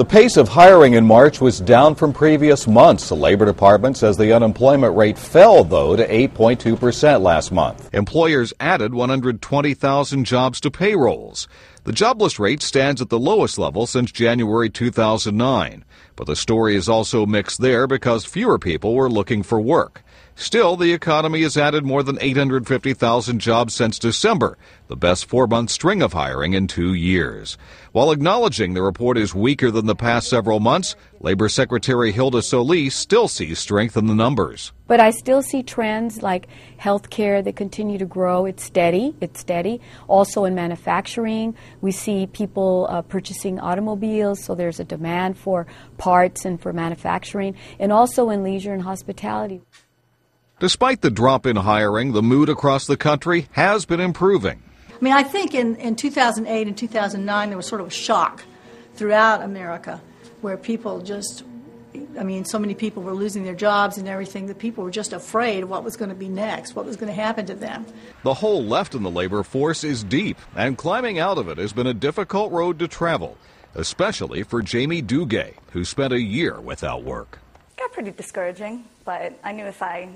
The pace of hiring in March was down from previous months. The Labor Department says the unemployment rate fell, though, to 8.2% last month. Employers added 120,000 jobs to payrolls. The jobless rate stands at the lowest level since January 2009. But the story is also mixed there because fewer people were looking for work. Still, the economy has added more than 850,000 jobs since December, the best 4-month string of hiring in 2 years. While acknowledging the report is weaker than the past several months, Labor Secretary HILDA SOLIS still sees strength in the numbers. But I still see trends like healthcare that continue to grow. It's steady. Also in manufacturing, we see people purchasing automobiles, so there's a demand for parts and for manufacturing, and also in leisure and hospitality. Despite the drop in hiring, the mood across the country has been improving. I mean, I think in 2008 and 2009 there was sort of a shock throughout America where people just, so many people were losing their jobs and everything that people were just afraid of what was going to be next, what was going to happen to them. The hole left in the labor force is deep, and climbing out of it has been a difficult road to travel, especially for JAIME DUGUAY, who spent a year without work. It got pretty discouraging, but I knew if I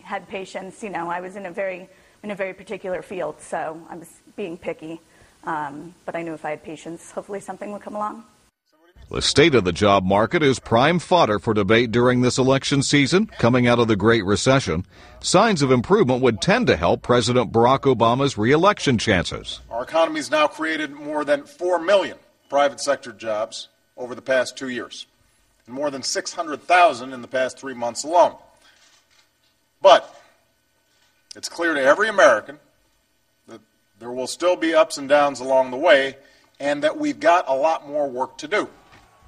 had patience, I was in a very particular field, so I was being picky, but I knew if I had patience, hopefully something would come along. The state of the job market is prime fodder for debate during this election season, coming out of the Great Recession. Signs of improvement would tend to help President Barack Obama's re-election chances. Our economy has now created more than 4 million private sector jobs over the past 2 years, and more than 600,000 in the past 3 months alone. But it's clear to every American that there will still be ups and downs along the way, and that we've got a lot more work to do.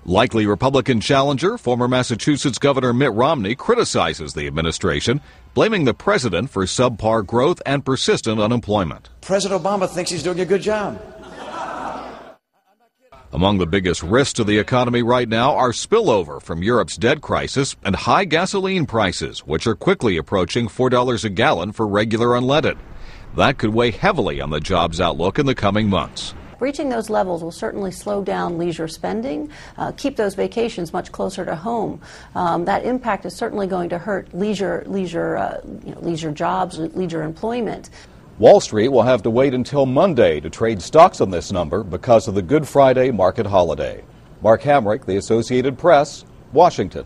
Likely Republican challenger, former Massachusetts Governor Mitt Romney, criticizes the administration, blaming the president for subpar growth and persistent unemployment. President Obama thinks he's doing a good job. Among the biggest risks to the economy right now are spillover from Europe's debt crisis and high gasoline prices, which are quickly approaching $4 a gallon for regular unleaded. That could weigh heavily on the jobs outlook in the coming months. Reaching those levels will certainly slow down leisure spending, keep those vacations much closer to home. That impact is certainly going to hurt leisure jobs, leisure employment. Wall Street will have to wait until Monday to trade stocks on this number because of the Good Friday market holiday. Mark HAMRICK, The Associated Press, Washington.